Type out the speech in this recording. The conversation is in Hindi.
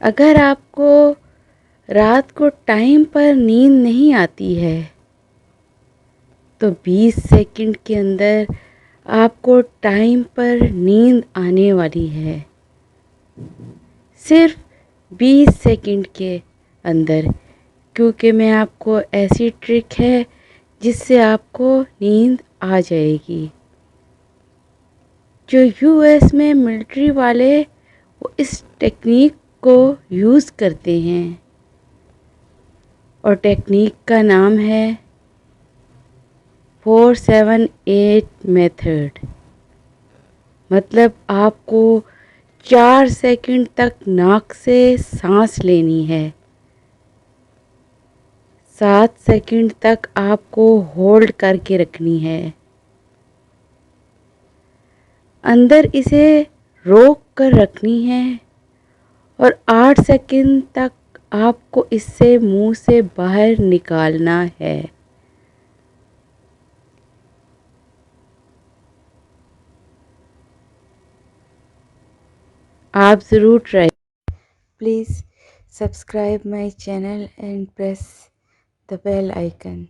अगर आपको रात को टाइम पर नींद नहीं आती है तो 20 सेकंड के अंदर आपको टाइम पर नींद आने वाली है। सिर्फ 20 सेकंड के अंदर, क्योंकि मैं आपको ऐसी ट्रिक है जिससे आपको नींद आ जाएगी। जो यूएस में मिलिट्री वाले वो इस टेक्निक को यूज़ करते हैं और टेक्निक का नाम है 478 मेथड। मतलब आपको 4 सेकंड तक नाक से सांस लेनी है, 7 सेकंड तक आपको होल्ड करके रखनी है, अंदर इसे रोक कर रखनी है और 8 सेकंड तक आपको इससे मुंह से बाहर निकालना है। आप ज़रूर try. Please subscribe my channel and press the bell icon.